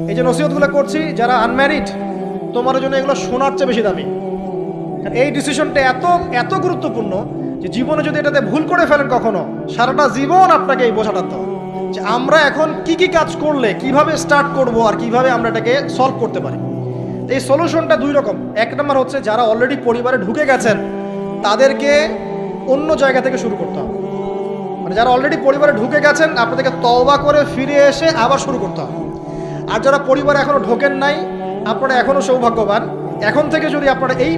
এই যে নসিহতগুলো করছি, যারা আনম্যারিড, তোমার জন্য এগুলো শোনার চেয়ে বেশি দামি। এই ডিসিশনটা এত এত গুরুত্বপূর্ণ যে জীবনে যদি এটাতে ভুল করে ফেলেন কখনো, সারাটা জীবন আপনাকে এই বোঝাটা দিতে হবে যে আমরা এখন কি কি কাজ করলে কিভাবে স্টার্ট করব আর কিভাবে আমরা এটাকে সলভ করতে পারি। এই সলিউশনটা দুই রকম। এক নম্বর হচ্ছে যারা অলরেডি পরিবারে ঢুকে গেছেন তাদেরকে অন্য জায়গা থেকে শুরু করতে হবে। মানে যারা অলরেডি পরিবারে ঢুকে গেছেন আপনাদেরকে তওবা করে ফিরে এসে আবার শুরু করতে হবে। আর যারা পরিবারে এখনও ঢোকেন নাই, আপনারা এখনও সৌভাগ্যবান। এখন থেকে যদি আপনারা এই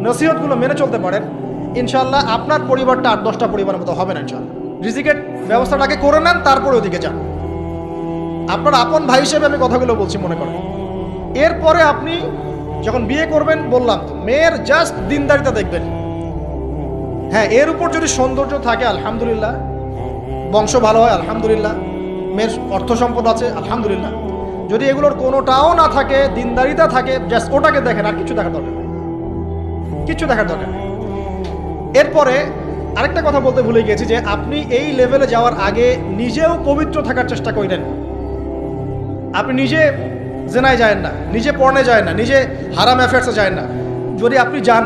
নসিহতগুলো মেনে চলতে পারেন, ইনশাল্লাহ আপনার পরিবারটা 8-10টা পরিবারের মতো হবে না। ইনশাল্লাহ রিজিকের ব্যবস্থাটাকে করে নেন, তারপরে ওদিকে যান। আপনার আপন ভাই হিসেবে আমি কথাগুলো বলছি, মনে করেন। এরপরে আপনি যখন বিয়ে করবেন, বললাম তো, মেয়ের জাস্ট দিনদারিতা দেখবেন। হ্যাঁ, এর উপর যদি সৌন্দর্য থাকে আলহামদুলিল্লাহ, বংশ ভালো হয় আলহামদুলিল্লাহ, মেয়ের অর্থ সম্পদ আছে আলহামদুলিল্লাহ। যদি এগুলোর কোনোটাও না থাকে, দিনদারিতা থাকে, জাস্ট ওটাকে দেখেন, আর কিছু দেখার দরকার নেই, কিছু দেখার দরকার নেই। এরপরে আরেকটা কথা বলতে ভুলে গেছি যে আপনি এই লেভেলে যাওয়ার আগে নিজেও পবিত্র থাকার চেষ্টা করেন। আপনি নিজে জেনায় যায় না, নিজে পর্নে যায় না, নিজে হারাম অ্যাফেয়ার্সে যায় না। যদি আপনি যান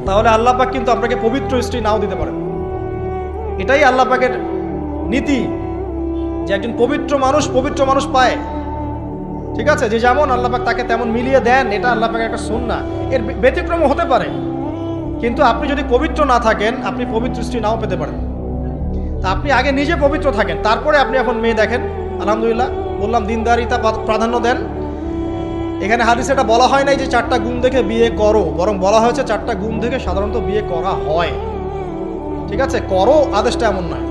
তাহলে আল্লাহ পাক কিন্তু আপনাকে পবিত্র স্ত্রী নাও দিতে পারেন। এটাই আল্লাহ পাকের নীতি যে একজন পবিত্র মানুষ পায়। ঠিক আছে, যে যেমন আল্লাহ পাক তাকে তেমন মিলিয়ে দেন, এটা আল্লাহ পাকের একটা সুন্নাহ। এর ব্যতিক্রম হতে পারে, কিন্তু আপনি যদি পবিত্র না থাকেন আপনি পবিত্র স্ত্রী নাও পেতে পারেন। তা আপনি আগে নিজে পবিত্র থাকেন, তারপরে আপনি এখন মেয়ে দেখেন। আলহামদুলিল্লাহ, বললাম দিনদারিতা প্রাধান্য দেন। এখানে হাদিসে এটা বলা হয় নাই যে 4টা গুণ দেখে বিয়ে করো, বরং বলা হয়েছে 4টা গুণ দেখে সাধারণত বিয়ে করা হয়। ঠিক আছে, করো আদেশটা এমন নয়,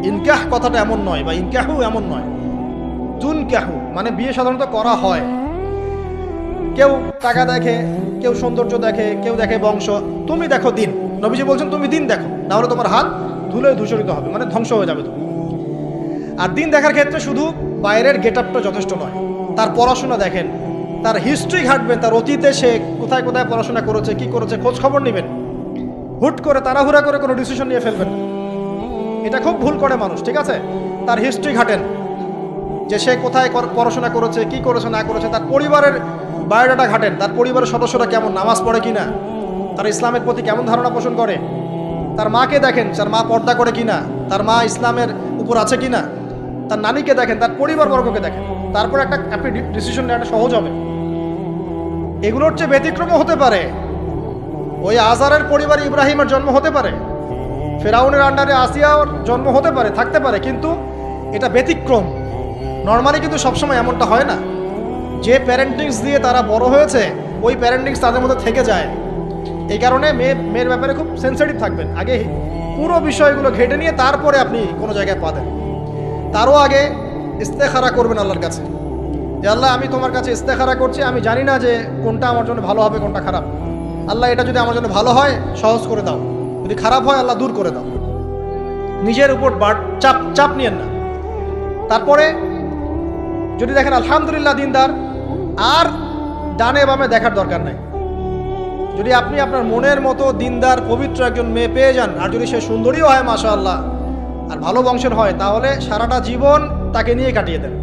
ইনকাহ কথাটা এমন নয়, বা ইনকাহু এমন নয়, তুনকাহু মানে বিয়ে সাধারণত করা হয়। কেউ টাকা দেখে, কেউ সৌন্দর্য দেখে, কেউ দেখে বংশ। তুমি দেখো দিন। নবীজি বলছেন তুমি দিন দেখো, না হলে তোমার হাত ধুলে ধূসরিত হবে, মানে ধ্বংস হয়ে যাবে তুমি। আর দিন দেখার ক্ষেত্রে শুধু বাইরের গেট আপটা যথেষ্ট নয়, তার পড়াশোনা দেখেন, তার হিস্ট্রি ঘাটবেন, তার অতীতে সে কোথায় কোথায় পড়াশোনা করেছে, কি করেছে, খোঁজ খবর নেবেন। হুট করে তাড়াহুড়া করে কোনো ডিসিশন নিয়ে ফেলবেন না, এটা খুব ভুল করে মানুষ। ঠিক আছে, তার হিস্ট্রি ঘাটেন যে সে কোথায় পড়াশোনা করেছে, কি করেছে না করেছে। তার পরিবারের বায়োডাটা ঘাটেন, তার পরিবারের সদস্যরা কেমন, নামাজ পড়ে কিনা, তার ইসলামের প্রতি কেমন ধারণা পোষণ করে। তার মাকে দেখেন, তার মা পর্দা করে কিনা, তার মা ইসলামের উপর আছে কিনা। তার নানিকে দেখেন, তার পরিবারবর্গকে দেখেন, তারপর আপনি ডিসিশন নেওয়াটা সহজ হবে। এগুলোর চেয়ে ব্যতিক্রমও হতে পারে। ওই আজারের পরিবারে ইব্রাহিমের জন্ম হতে পারে, ফেরাউনের আন্ডারে আসিয়ার জন্ম হতে পারে, থাকতে পারে, কিন্তু এটা ব্যতিক্রম। নর্মালি কিন্তু সবসময় এমনটা হয় না। যে প্যারেন্টিংস দিয়ে তারা বড় হয়েছে, ওই প্যারেন্টিংস তাদের মধ্যে থেকে যায়। এই কারণে মেয়ের ব্যাপারে খুব সেন্সিটিভ থাকবেন। আগে পুরো বিষয়গুলো ঘেটে নিয়ে তারপরে আপনি কোনো জায়গায় পা দেন। তারও আগে ইস্তেখারা করবেন আল্লাহর কাছে, যে আল্লাহ আমি তোমার কাছে ইস্তেখারা করছি, আমি জানি না যে কোনটা আমার জন্য ভালো হবে, কোনটা খারাপ। আল্লাহ এটা যদি আমার জন্য ভালো হয় সহজ করে দাও, যদি খারাপ হয় আল্লাহ দূর করে দাও। নিজের উপর চাপ নিয়েন না। তারপরে যদি দেখেন আলহামদুলিল্লাহ দিনদার, আর ডানে বামে দেখার দরকার নাই। যদি আপনি আপনার মনের মতো দিনদার পবিত্র একজন মেয়ে পেয়ে যান, আর যদি সে সুন্দরীও হয় মাশাআল্লাহ, আর ভালো বংশের হয়, তাহলে সারাটা জীবন তাকে নিয়ে কাটিয়ে দেন,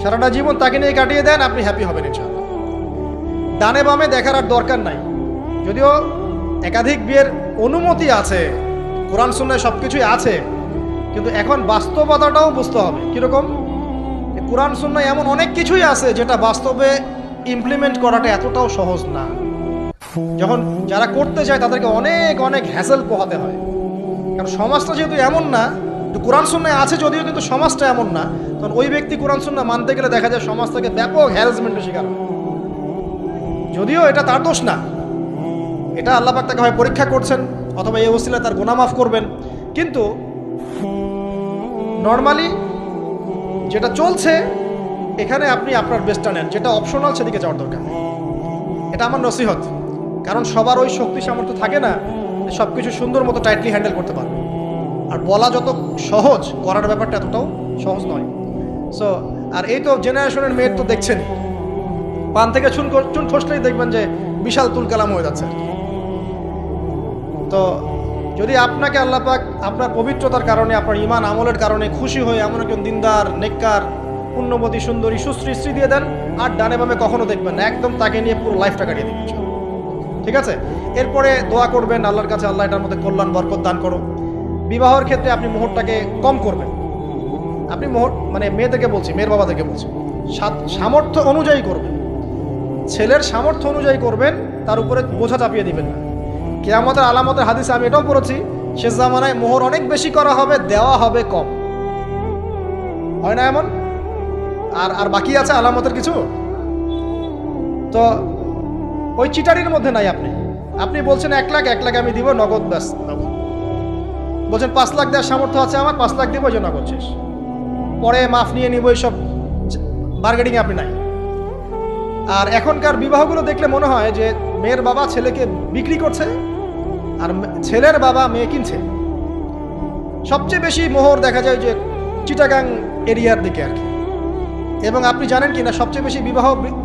সারাটা জীবন তাকে নিয়ে কাটিয়ে দেন, আপনি হ্যাপি হবেন ইনশাআল্লাহ। ডানে বামে দেখার আর দরকার নাই। যদিও একাধিক বিয়ের অনুমতি আছে, কোরআন সুন্নাহয় সব কিছুই আছে, কিন্তু এখন বাস্তবতাটাও বুঝতে হবে। কীরকম? কোরআন সুন্নাহয় এমন অনেক কিছুই আছে যেটা বাস্তবে ইমপ্লিমেন্ট করাটা এতটাও সহজ না। যখন যারা করতে যায় তাদেরকে অনেক অনেক হ্যাসেল পোহাতে হয়, কারণ সমাজটা যেহেতু এমন না। কোরআন সুন্নাহয় আছে যদিও, কিন্তু সমাজটা এমন না। কারণ ওই ব্যক্তি কোরআন সুন্নাহ মানতে গেলে দেখা যায় সমাজ থেকে ব্যাপক হ্যারাসমেন্টের শিকার হয়। যদিও এটা তার দোষ না, এটা আল্লাহ পাক তাকে হয় পরীক্ষা করছেন, অথবা এই ওসিলায় তার গুনাহ মাফ করবেন। কিন্তু নর্মালি যেটা চলছে এখানে আপনি আপনার বেস্টটা নেন, যেটা অপশনাল সেদিকে যাওয়ার দরকার নেই। এটা আমার নসিহত। কারণ সবার ওই শক্তি সামর্থ্য থাকে না সব কিছু সুন্দর মতো টাইটলি হ্যান্ডেল করতে পারবে। আর বলা যত সহজ, করার ব্যাপারটা এতটাও সহজ নয়। সো আর এই তো জেনারেশনের মেয়ের তো দেখছেন, পান থেকে চুন খসলেই দেখবেন যে বিশাল তুল কালাম হয়ে যাচ্ছে। তো যদি আপনাকে আল্লাহ পাক আপনার পবিত্রতার কারণে, আপনার ঈমান আমলের কারণে খুশি হয়ে এমন একজন দিনদার, নেককার, পুণ্যবতী সুন্দরী সুশ্রী স্ত্রী দিয়ে দেন, আর ডানে বামে কখনো দেখবেন না, একদম তাকে নিয়ে পুরো লাইফটা কাটিয়ে দিবেন। ঠিক আছে? এরপরে দোয়া করবেন আল্লাহর কাছে, আল্লাহ এটার মধ্যে কল্যাণ বরকত দান করো। বিবাহের ক্ষেত্রে আপনি মোহরটাকে কম করবেন। আপনি মোহর মানে মেয়েদেরকে বলছি, মেয়ের বাবাদেরকে বলছি, সামর্থ্য অনুযায়ী করবেন, ছেলের সামর্থ্য অনুযায়ী করবেন, তার উপরে বোঝা চাপিয়ে দিবেন না। কিয়ামতের আলামতের হাদিসে আমি এটাও পড়েছি, শেষ জামানায় মোহর অনেক বেশি করা হবে, দেওয়া হবে কম। হয় না এমন? আর বাকি আছে আলামতের কিছু। তো ওই চিটারির মধ্যে নাই। আপনি বলছেন 1 লাখ আমি দিব নগদ, ব্যাস নগদ। বলছেন 5 লাখ দেওয়ার সামর্থ্য আছে আমার, 5 লাখ দিব, যে নগদ শেষ, পরে মাফ নিয়ে নিব, এইসব বার্গেনিং আপনি নাই। আর এখনকার বিবাহগুলো দেখলে মনে হয় যে মেয়ের বাবা ছেলেকে বিক্রি করছে আর ছেলের বাবা মেয়ে কিনছে। সবচেয়ে বেশি মোহর দেখা যায় যে চিটাগাং এরিয়ার দিকে আর কি। এবং আপনি জানেন কি না, সবচেয়ে বেশি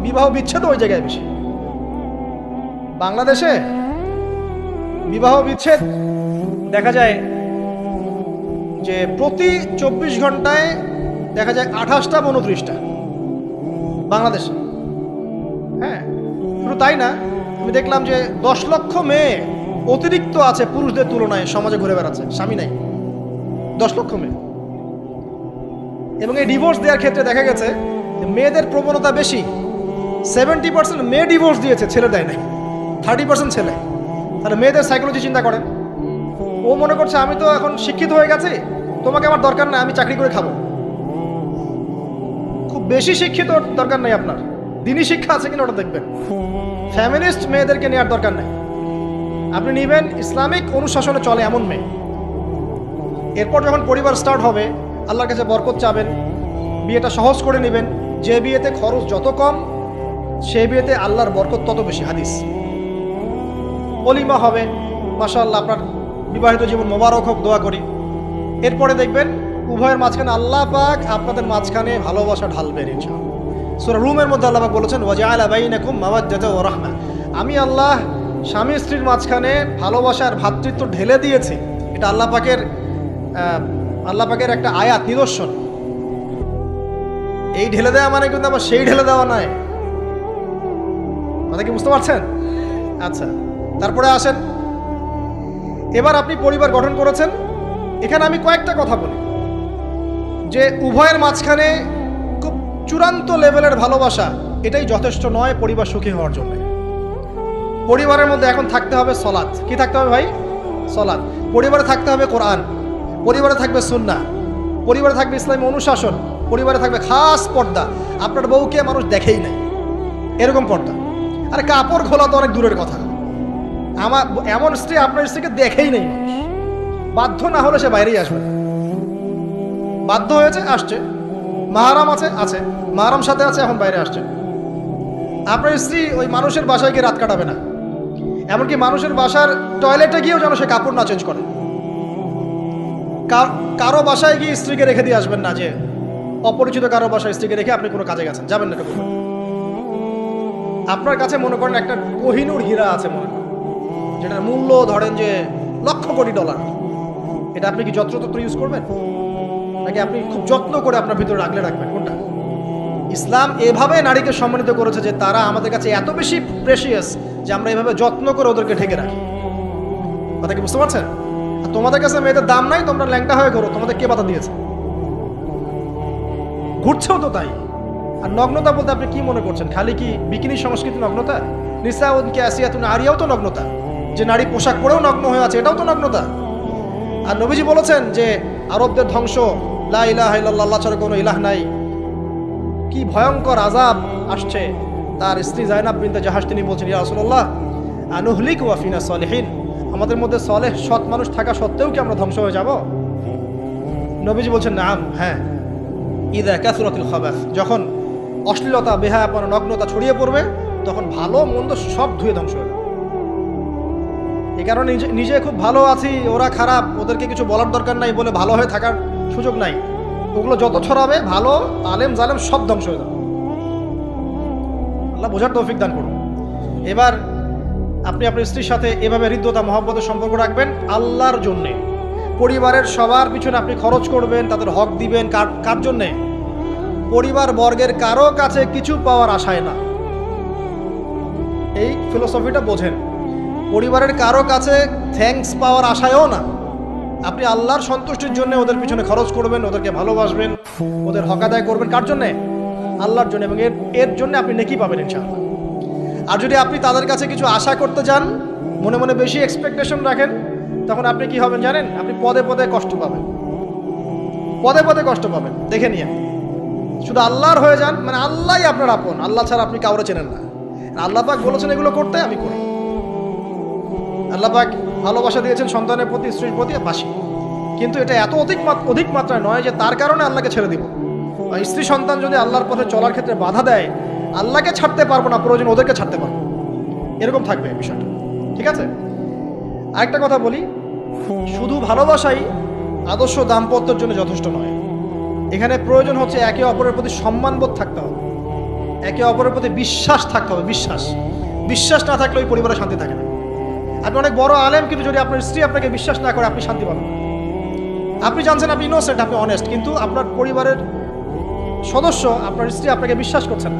বিবাহ বিচ্ছেদ ওই জায়গায় বেশি। বাংলাদেশে বিবাহ বিচ্ছেদ দেখা যায় যে প্রতি 24 ঘন্টায় দেখা যায় 28টা 29টা বাংলাদেশে। হ্যাঁ, শুধু তাই না, আমি দেখলাম যে 10 লক্ষ মেয়ে অতিরিক্ত আছে পুরুষদের তুলনায় সমাজে ঘুরে বেড়াচ্ছে, স্বামী নাই। 10 লক্ষ মেয়ে। এবং এই ডিভোর্স দেওয়ার ক্ষেত্রে দেখা গেছে মেয়েদের প্রবণতা বেশি। 70% মেয়ে ডিভোর্স দিয়েছে, ছেলে দেয় নাই, 30% ছেলে। তাহলে মেয়েদের সাইকোলজি চিন্তা করেন। ও মনে করছে আমি তো এখন শিক্ষিত হয়ে গেছি, তোমাকে আমার দরকার নাই, আমি চাকরি করে খাবো। খুব বেশি শিক্ষিত দরকার নাই আপনার, দিনী শিক্ষা আছে কিনা ওটা দেখবেন। ফ্যামিলিস্ট মেয়েদেরকে নেওয়ার দরকার নাই, আপনি নেবেন ইসলামিক অনুশাসনে চলে এমন মেয়ে। এরপর যখন পরিবার স্টার্ট হবে, আল্লাহর কাছে বরকত চাবেন, বিয়েটা সহজ করে নেবেন। যে বিয়েতে খরচ যত কম, সেই বিয়েতে আল্লাহর বরকত তত বেশি। হাদিস। অলিমা হবে, মাশাআল্লাহ, আপনার বিবাহিত জীবন মোবারক হোক, দোয়া করি। এরপরে দেখবেন উভয়ের মাঝখানে আল্লাহ পাক আপনাদের মাঝখানে ভালোবাসা ঢালবেন ইনশাআল্লাহ। সূরা রুমের মধ্যে আল্লাহ পাক বলেছেন, ওয়াজআলা বাইনাকুম মাওয়াদ্দাতাও ওয়া রাহমা। আমি আল্লাহ স্বামী স্ত্রীর মাঝখানে ভালোবাসার ভ্রাতৃত্ব ঢেলে দিয়েছি। এটা আল্লাহ পাকের একটা আয়াত, নিদর্শন। এই ঢেলে দেওয়া মানে কিন্তু আবার সেই ঢেলে দেওয়া নয়। কথা কি বুঝতে পারছেন? আচ্ছা, তারপরে আসেন, এবার আপনি পরিবার গঠন করেছেন। এখানে আমি কয়েকটা কথা বলি যে উভয়ের মাঝখানে খুব চূড়ান্ত লেভেলের ভালোবাসা এটাই যথেষ্ট নয় পরিবার সুখী হওয়ার জন্য। পরিবারের মধ্যে এখন থাকতে হবে সলাত। কি থাকতে হবে ভাই? সলাত। পরিবারে থাকতে হবে কোরআন, পরিবারে থাকবে সুন্নাহ, পরিবারে থাকবে ইসলামী অনুশাসন, পরিবারে থাকবে খাস পর্দা। আপনার বউকে মানুষ দেখেই নাই, এরকম পর্দা। আর কাপড় খোলা তো অনেক দূরের কথা। আমার এমন স্ত্রী আপনার স্ত্রীকে দেখেই নেই মানুষ, বাধ্য না হলে সে বাইরেই আসবে। বাধ্য হয়েছে, আসছে, মাহারাম আছে, মাহারাম সাথে আছে, এখন বাইরে আসছে। আপনার স্ত্রী ওই মানুষের বাসায় গিয়ে রাত কাটাবে না, এমনকি মানুষের বাসার টয়লেটে গিয়েও যেন সে কাপড় না চেঞ্জ করে। কারো বাসায় গিয়ে স্ত্রীকে রেখে দিয়ে আসবেন না, যে অপরিচিত কারো বাসায় স্ত্রীকে রেখে আপনি কোনো কাজে গেছেন, যাবেন না। এটা আপনার কাছে মনে করেন একটা কোহিনূর হীরা আছে, মনে করেন যেটার মূল্য ধরেন যে লক্ষ কোটি ডলার। এটা আপনি কি যত্রতত্র ইউজ করবেন, নাকি আপনি খুব যত্ন করে আপনার ভিতরে রাখলে রাখবেন? কোনটা? ইসলাম এভাবে নারীকে সম্মানিত করেছে যে তারা আমাদের কাছে এত বেশি প্রেশিয়াস যে আমরা এভাবে যত্ন করে ওদেরকে ঢেকে রাখি। কথা কি বুঝতে পারছেন? আর তোমাদের কাছে মেয়েদের দাম নাই, তোমরা ল্যাংটা হয়ে করো, তোমাদের কে বাধা দিয়েছে? ঘুরছেও তো তাই। আর নগ্নতা বলতে আপনি কি মনে করছেন? খালি কি বিকিনি সংস্কৃতি নগ্নতা? নিসাউন কাসিয়াতুন আরিয়াও তো নগ্নতা, যে নারী পোশাক পরেও নগ্ন হয়ে আছে, এটাও তো নগ্নতা। আর নবীজি বলেছেন যে আরবদের ধ্বংস, লা ইলাহা ইল্লাল্লাহ, আল্লাহ ছাড়া কোনো ইলাহ নাই। কি ভয়ঙ্কর আযাব আসছে। তার স্ত্রী জায়নাব বিনতে জাহাশ তিনি বলছেন, ইয়া রাসূলুল্লাহ আনুহলিক ওয়া ফিনা সালিহিন, আমাদের মধ্যে সলেহ সৎ মানুষ থাকা সত্ত্বেও কি আমরা ধ্বংস হয়ে যাব? নবীজি বলছেন, নাম, হ্যাঁ। ইযা কাসুরাতুল খাবাস, যখন অশ্লীলতা, বেহায়াপনা, নগ্নতা ছড়িয়ে পড়বে, তখন ভালো মন্দ সব ধুয়ে ধ্বংস হয়ে যাবে। এই কারণে নিজে খুব ভালো আছি, ওরা খারাপ, ওদেরকে কিছু বলার দরকার নাই বলে ভালো হয়ে থাকার সুযোগ নাই। ওগুলো যত ছড়াবে, ভালো আলেম জালেম সব ধ্বংস হয়ে যাবে। আল্লাহ বোঝার তৌফিক দান করুন। এবার আপনি আপনার স্ত্রীর সাথে এভাবে হৃদ্যতা মহব্বতের সম্পর্ক রাখবেন আল্লাহর জন্যে। পরিবারের সবার পিছনে আপনি খরচ করবেন, তাদের হক দিবেন। কার জন্যে? পরিবার বর্গের কারো কাছে কিছু পাওয়ার আশায় না। এই ফিলোসফিটা বোঝেন। পরিবারের কারো কাছে থ্যাঙ্কস পাওয়ার আশায়ও না। আপনি আল্লাহর সন্তুষ্টির জন্য ওদের পিছনে খরচ করবেন, ওদেরকে ভালোবাসবেন, ওদের হক আদায় করবেন। কার জন্যে? আল্লাহর জন্য। এবং এর জন্য আপনি নেকি পাবেন ইনশাআল্লাহ। আর যদি আপনি তাদের কাছে কিছু আশা করতে যান, মনে মনে বেশি এক্সপেকটেশন রাখেন, তখন আপনি কি হবেন জানেন? আপনি পদে পদে কষ্ট পাবেন, পদে পদে কষ্ট পাবেন। দেখে নিয়ে শুধু আল্লাহর হয়ে যান, মানে আল্লাহই আপনার আপন, আল্লাহ ছাড়া আপনি কাউরে চেনেন না। আল্লাহ পাক বলেছেন এগুলো করতে, আমি করি। আল্লাহ পাক ভালোবাসা দিয়েছেন সন্তানের প্রতি, স্ত্রীর প্রতি, বাসি। কিন্তু এটা এত অধিক মাত্রায় নয় যে তার কারণে আল্লাহকে ছেড়ে দিব। স্ত্রী সন্তান যদি আল্লাহর পথে চলার ক্ষেত্রে বাধা দেয়, আল্লাহকে ছাড়তে পারবো না, প্রয়োজন ওদেরকে ছাড়তে পারবো, এরকম থাকবে বিষয়টা। ঠিক আছে? আরেকটা কথা বলি, শুধু ভালোবাসাই আদর্শ দাম্পত্যের জন্য যথেষ্ট নয়। এখানে প্রয়োজন হচ্ছে একে অপরের প্রতি সম্মানবোধ থাকতে হবে, একে অপরের প্রতি বিশ্বাস থাকতে হবে। বিশ্বাস না থাকলে ওই পরিবারে শান্তি থাকে না। আপনি অনেক বড় আলেম, কিন্তু যদি আপনার স্ত্রী আপনাকে বিশ্বাস না করে, আপনি শান্তি পাবেন না। আপনি জানছেন আপনি ইনোসেন্ট, আপনি অনেস্ট, কিন্তু আপনার পরিবারের সদস্য, আপনার স্ত্রী আপনাকে বিশ্বাস করছে না,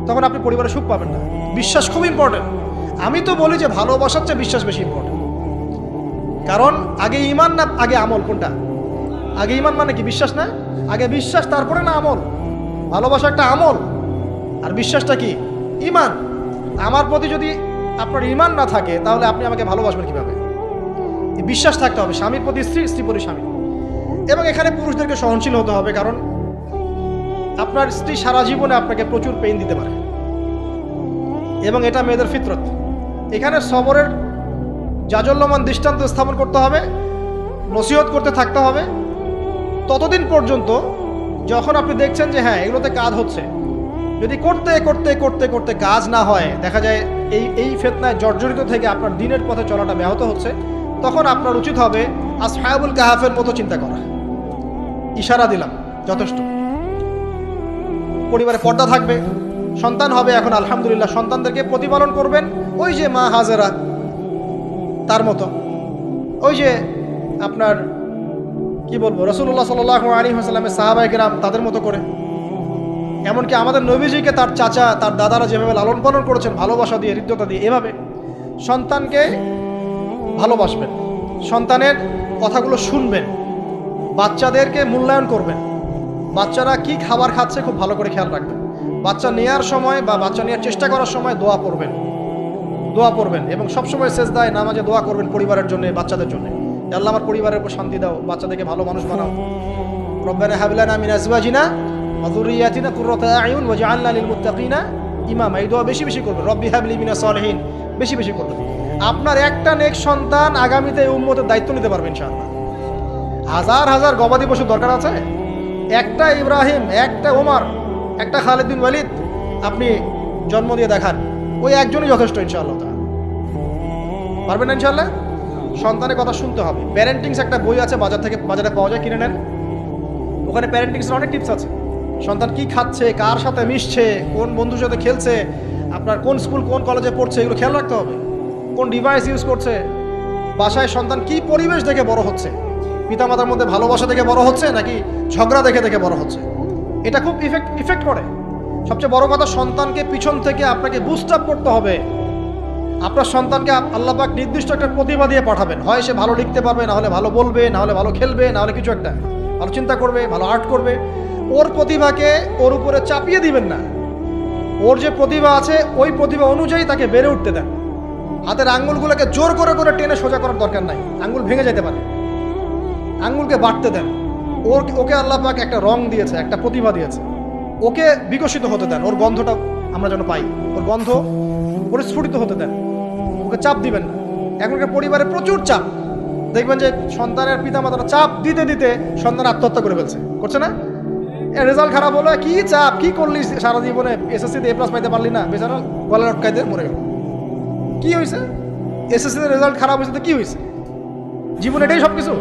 তখন আপনি পরিবারে সুখ পাবেন না। বিশ্বাস খুব ইম্পর্টেন্ট। আমি তো বলি যে ভালোবাসার চেয়ে বিশ্বাস বেশি ইম্পর্টেন্ট। কারণ আগে ইমান না আগে আমল? কোনটা আগে? ইমান মানে কি? বিশ্বাস না? আগে বিশ্বাস, তারপরে না আমল? ভালোবাসা একটা আমল, আর বিশ্বাসটা কি? ইমান। আমার প্রতি যদি আপনার ইমান না থাকে, তাহলে আপনি আমাকে ভালোবাসবেন কিভাবে? বিশ্বাস থাকতে হবে, স্বামীর প্রতি স্ত্রী, স্ত্রী প্রতি স্বামী। এবং এখানে পুরুষদেরকে সহনশীল হতে হবে, কারণ আপনার স্ত্রী সারা জীবনে আপনাকে প্রচুর পেইন দিতে পারে, এবং এটা মেয়েদের ফিতরত। এখানে সবরের জাজল্যমান দৃষ্টান্ত স্থাপন করতে হবে, নসিহত করতে থাকতে হবে ততদিন পর্যন্ত যখন আপনি দেখছেন যে হ্যাঁ এগুলোতে কাজ হচ্ছে। যদি করতে করতে করতে করতে কাজ না হয়, দেখা যায় এই ফিতনায় জর্জরিত থেকে আপনার দিনের পথে চলাটা ব্যাহত হচ্ছে, তখন আপনার উচিত হবে আসহাবুল কাহাফের মতো চিন্তা করা। ইশারা দিলাম, যথেষ্ট। পরিবারে পর্দা থাকবে, সন্তান হবে। এখন আলহামদুলিল্লাহ সন্তানদেরকে প্রতিপালন করবেন ওই যে মা হাজেরা তার মতো, ওই যে আপনার কি বলবো, রাসূলুল্লাহ সাল্লাল্লাহু আলাইহি ওয়াসাল্লামের সাহাবায়ে কেরাম তাদের মতো করে। এমনকি আমাদের নবীজিকে তার চাচা, তার দাদারা যেভাবে লালন পালন করেছেন ভালোবাসা দিয়ে, হৃদ্যতা দিয়ে, এভাবে সন্তানকে ভালোবাসবেন, সন্তানের কথাগুলো শুনবেন, বাচ্চাদেরকে মূল্যায়ন করবেন। বাচ্চারা কি খাবার খাচ্ছে খুব ভালো করে খেয়াল রাখবেন। বাচ্চা নেওয়ার সময় বা বাচ্চা নেওয়ার চেষ্টা করার সময় দোয়া পড়বেন এবং সবসময় সেজদায় নামাজে দোয়া করবেন পরিবারের জন্য, বাচ্চাদের জন্য। আল্লাহ আমার পরিবারের উপর শান্তি দাও, বাচ্চাদেরকে ভালো মানুষ বানাও। রব্বানা হাব লানা মিন আজওয়াজিনা ওয়া যুররিয়াতিনা কুররাতা আয়ুন ওয়াজআলনা লিল মুত্তাকিনা ইমামা। এই দোয়া বেশি বেশি করবেন। রব্বি হাব লি মিনাস সালিহিন বেশি বেশি করবেন। আপনার একটা নেক সন্তান আগামীতে এই উম্মতের দায়িত্ব নিতে পারবে ইনশাআল্লাহ। হাজার হাজার গবাদি পশুর দরকার আছে? একটা ইব্রাহিম, একটা ওমর, একটা খালিদ বিন ওয়ালিদ আপনি জন্ম দিয়ে দেখান, ওই একজনই যথেষ্ট ইনশাআল্লাহ। পারবেন না ইনশাআল্লাহ? সন্তানের কথা শুনতে হবে। প্যারেন্টিংস একটা বই আছে, বাজারে পাওয়া যায়, কিনে নেন। ওখানে প্যারেন্টিংসের অনেক টিপস আছে। সন্তান কি খাচ্ছে, কার সাথে মিশছে, কোন বন্ধুর সাথে খেলছে, আপনার কোন স্কুল কোন কলেজে পড়ছে, এগুলো খেয়াল রাখতে হবে। কোন ডিভাইস ইউজ করছে, বাসায় সন্তান কি পরিবেশ দেখে বড় হচ্ছে, পিতামাতার মধ্যে ভালোবাসা দেখে বড় হচ্ছে নাকি ঝগড়া দেখে দেখে বড় হচ্ছে, এটা খুব ইফেক্ট করে। সবচেয়ে বড় কথা, সন্তানকে পিছন থেকে আপনাকে বুস্ট আপ করতে হবে। আপনার সন্তানকে আল্লাহ পাক নির্দিষ্ট একটা প্রতিভা দিয়ে পাঠাবেন। হয় সে ভালো লিখতে পারবে, না হলে ভালো বলবে, না হলে ভালো খেলবে, না হলে কিছু একটা ভালো চিন্তা করবে, ভালো আর্ট করবে। ওর প্রতিভাকে ওর উপরে চাপিয়ে দিবেন না। ওর যে প্রতিভা আছে ওই প্রতিভা অনুযায়ী তাকে বেড়ে উঠতে দেন। হাতের আঙ্গুলগুলোকে জোর করে করে টেনে সোজা করার দরকার নাই, আঙ্গুল ভেঙে যেতে পারে। আঙ্গুলকে বাড়তে দেন। ওকে আল্লাহ পাক একটা রং দিয়েছে, একটা প্রতিভা দিয়েছে, ওকে বিকশিত হতে দেন। ওর গন্ধটা আমরা যেন পাই, ওর গন্ধ পরিস্ফুটিত হতে দেন। ওকে চাপ দিবেন না। এখনকার পরিবারে প্রচুর চাপ, দেখবেন যে সন্তানের পিতামাতারা চাপ দিতে দিতে সন্তান আত্মহত্যা করে ফেলছে, করছে না? রেজাল্ট খারাপ হলো, কি চাপ, কি করলি সারা জীবনে, এসএসসিতে এ প্লাস পাইতে পারলি না, বেচারা গলা লটকাইতে মরে গেল। কি হয়েছে? এসএসসিতে রেজাল্ট খারাপ হয়েছে তো কি হয়েছে? জীবন এটাই সব কিছু?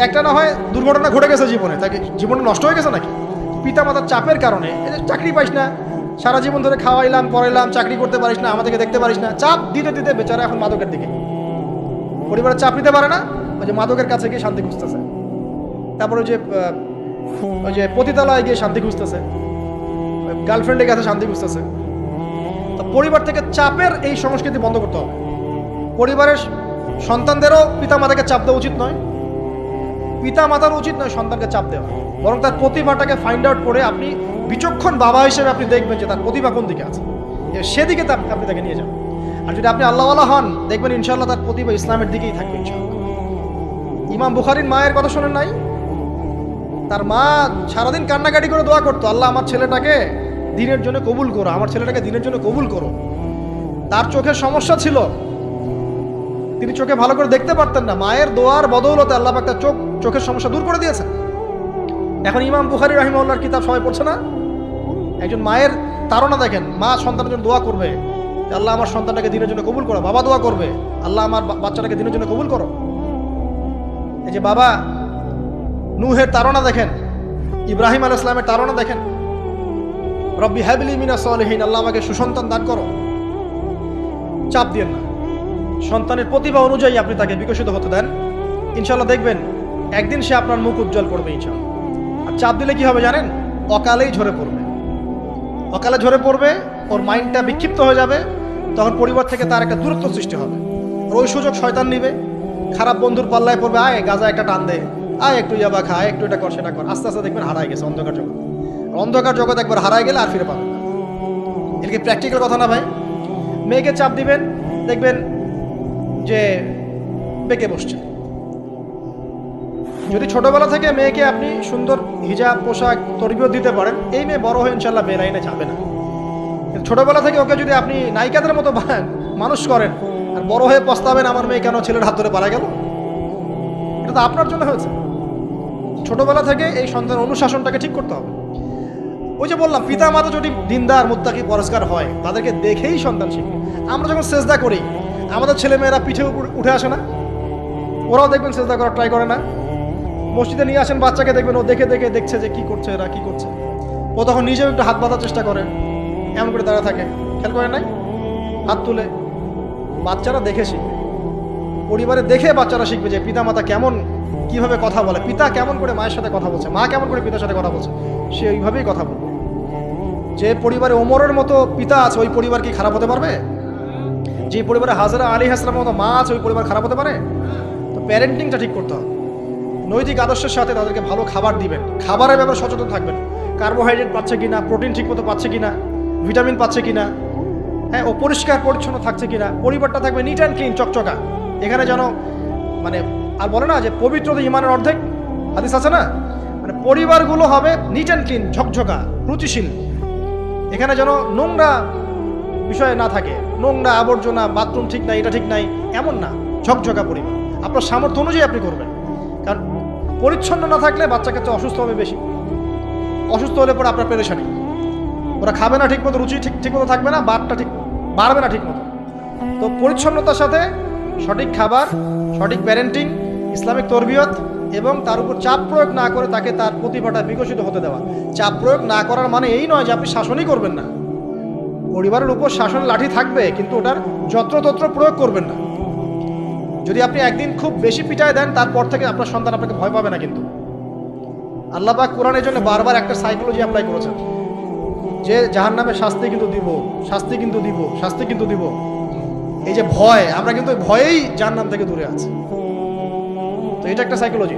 একটা না হয় দুর্ঘটনা ঘটে গেছে জীবনে, তাকে জীবনটা নষ্ট হয়ে গেছে নাকি? পিতামাতার চাপের কারণে চাকরি পাইস না, সারা জীবন ধরে খাওয়াইলাম পড়াইলাম, চাকরি করতে পারিস না, আমাদেরকে দেখতে পারিস না, চাপ দিতে দিতে বেচারা এখন মাদকের দিকে। পরিবারের চাপ নিতে পারে না, ওই যে মাদকের কাছে গিয়ে শান্তি খুঁজতেছে। তারপরে যে ওই যে পতিতালয়ে গিয়ে শান্তি খুঁজতেছে, গার্লফ্রেন্ডের কাছে শান্তি খুঁজতেছে। তো পরিবার থেকে চাপের এই সংস্কৃতি বন্ধ করতে হবে। পরিবারের সন্তানদেরও পিতা মাতাকে চাপ দেওয়া উচিত নয়, পিতা মাতার উচিত নয় সন্তানকে চাপ দেওয়া, বরং তার প্রতিভাটাকে ফাইন্ড আউট করে আপনি বিচক্ষণ বাবা হিসেবে আপনি দেখবেন যে তার প্রতিভা কোন দিকে আছে, সেদিকে আপনি তাকে নিয়ে যাবেন। আর যদি আপনি আল্লাহওয়ালা হন, দেখবেন ইনশাআল্লাহ তার প্রতিভা ইসলামের দিকেই থাকবে ইনশাআল্লাহ। ইমাম বুখারীর মায়ের কথা শোনেন নাই? তার মা সারাদিন কান্নাকাটি করে দোয়া করতো, আল্লাহ আমার ছেলেটাকে দিনের জন্য কবুল করো, আমার ছেলেটাকে দিনের জন্য কবুল করো। তার চোখের সমস্যা ছিল, তিনি চোখে ভালো করে দেখতে পারতেন না, মায়ের দোয়ার বদৌলতে আল্লাহ পাক তার চোখের সমস্যা দূর করে দিয়েছেন। এখন ইমাম বুখারী রাহিমাহুল্লাহর কিতাব সবাই পড়ছে না? একজন মায়ের তাড়না দেখেন, মা সন্তানের জন্য দোয়া করবে, আল্লাহ আমার সন্তানটাকে দিনের জন্য কবুল করো। বাবা দোয়া করবে, আল্লাহ আমার বাচ্চাটাকে দিনের জন্য কবুল করো। এই যে বাবা নূহের তাড়না দেখেন, ইব্রাহিম আলাইহিস সালামের তাড়না দেখেন, রব্বি হাবলি মিনাস সালিহিন, আল্লাহ আমাকে সুসন্তান দান করো। চাপ দিয়েন না, সন্তানের প্রতিভা অনুযায়ী আপনি তাকে বিকশিত হতে দেন, ইনশাআল্লাহ দেখবেন একদিন সে আপনার মুখ উজ্জ্বল করবে ইনশাআল্লাহ। আর চাপ দিলে কি হবে জানেন? অকালেই ঝরে পড়বে, অকালে ঝরে পড়বে, ওর মাইন্ডটা বিক্ষিপ্ত হয়ে যাবে, তখন পরিবার থেকে তার একটা দূরত্ব সৃষ্টি হবে। আর ওই সুযোগ শয়তান নিবে, খারাপ বন্ধুর পাল্লায় পড়বে, আয় গাজা একটা টান দে, আয় একটু ইয়াবা খা, একটু এটা কর সেটা কর, আস্তে আস্তে দেখবেন হারায় গেছে অন্ধকার জগৎ। অন্ধকার জগৎ একবার হারায় গেলে আর ফিরে পাবেন না। এটা কি প্র্যাকটিক্যাল কথা না ভাই? মেয়েকে চাপ দিবেন, দেখবেন যে বেঁকে বসছে। যদি ছোটবেলা থেকে মেয়েকে আপনি সুন্দর হিজাব পোশাক তরবিয়ত দিতে পারেন, এই মেয়ে বড় হয়ে ইনশাআল্লাহ বেলাইনে যাবে না। কিন্তু ছোটবেলা থেকে ওকে যদি আপনি নায়িকাদের মতো মানুষ করেন, আর বড় হয়ে পস্তাবেন আমার মেয়ে কেন ছেলের হাত ধরে পালা গেল, এটা তো আপনার জন্য হয়েছে। ছোটবেলা থেকে এই সন্তান অনুশাসনটাকে ঠিক করতে হবে। ওই যে বললাম, পিতা মাতা যদি দিনদার মুত্তাকি পরিষ্কার হয়, তাদেরকে দেখেই সন্তান শিখবে। আমরা যখন সেজদা করি, আমাদের ছেলে মেয়েরা পিঠে উঠে আসে না? ওরাও দেখবেন সেজদা করার ট্রাই করে না? মসজিদে নিয়ে আসেন বাচ্চাকে, দেখবেন ও দেখে দেখে দেখছে যে কি করছে এরা, কি করছে, ও তখন নিজেও একটু হাত বাঁধার চেষ্টা করে, এমন করে দাঁড়া থাকে, খেয়াল করে নাই? হাত তুলে। বাচ্চারা দেখে শিখবে, পরিবারে দেখে বাচ্চারা শিখবে যে পিতা মাতা কেমন, কিভাবে কথা বলে, পিতা কেমন করে মায়ের সাথে কথা বলছে, মা কেমন করে পিতার সাথে কথা বলছে, সে ওইভাবেই কথা বলবে। যে পরিবারে ওমরের মতো পিতা আছে, ওই পরিবার কি খারাপ হতে পারবে? যে পরিবারে হাজরা আলাইহিস সালামের মতো মা আছে, ওই পরিবার খারাপ হতে পারে? তো প্যারেন্টিংটা ঠিক করতে হবে, নৈতিক আদর্শের সাথে তাদেরকে ভালো খাবার দিবেন, খাবারের ব্যাপারে সচেতন থাকবেন, কার্বোহাইড্রেট পাচ্ছে কিনা, প্রোটিন ঠিকমতো পাচ্ছে কিনা, ভিটামিন পাচ্ছে কিনা, হ্যাঁ ও পরিষ্কার পরিচ্ছন্ন থাকছে কিনা, পরিবারটা থাকবে নিট অ্যান্ড ক্লিন, চকচকা। এখানে যেন মানে আর বলে না যে পবিত্রতা ইমানের অর্ধেক, হাদিস আছে না? মানে পরিবারগুলো হবে নিট অ্যান্ড ক্লিন, ঝকঝকা, রুচিশীল। এখানে যেন নোংরা বিষয় না থাকে, নোংরা আবর্জনা, বাথরুম ঠিক নাই, এটা ঠিক নাই, এমন না, ঝকঝকা পরিবার। আপনার সামর্থ্য অনুযায়ী আপনি করবেন, কারণ পরিচ্ছন্ন না থাকলে বাচ্চা কাচ্চা অসুস্থ হবে বেশি, অসুস্থ হলে পরে আপনার পেরেশানি, ওরা খাবে না ঠিক মতো, রুচি ঠিক মতো থাকবে না, বাতটা ঠিক বাড়বে না ঠিক মতো। তো পরিচ্ছন্নতার সাথে সঠিক খাবার, সঠিক প্যারেন্টিং, ইসলামিক তরবিয়ত, এবং তার উপর চাপ প্রয়োগ না করে তাকে তার প্রতিভাটা বিকশিত হতে দেওয়া। চাপ প্রয়োগ না করার মানে এই নয় যে আপনি শাসনই করবেন না, পরিবারের উপর শাসন লাঠি থাকবে, কিন্তু ওটার যত্রতত্র প্রয়োগ করবেন না। যদি আপনি একদিন খুব বেশি পিটায় দেন, তারপর থেকে আপনার সন্তান আপনাকে ভয় পাবে না। কিন্তু আল্লাহ পাক কোরআনের জন্য বারবার একটা সাইকোলজি অ্যাপ্লাই করেছেন যে জাহান্নামে শাস্তি কিন্তু দিব, শাস্তি কিন্তু দিব, শাস্তি কিন্তু দিব। এই যে ভয়, আমরা কিন্তু ভয়েই জাহান্নাম থেকে দূরে আছি। তো এটা একটা সাইকোলজি।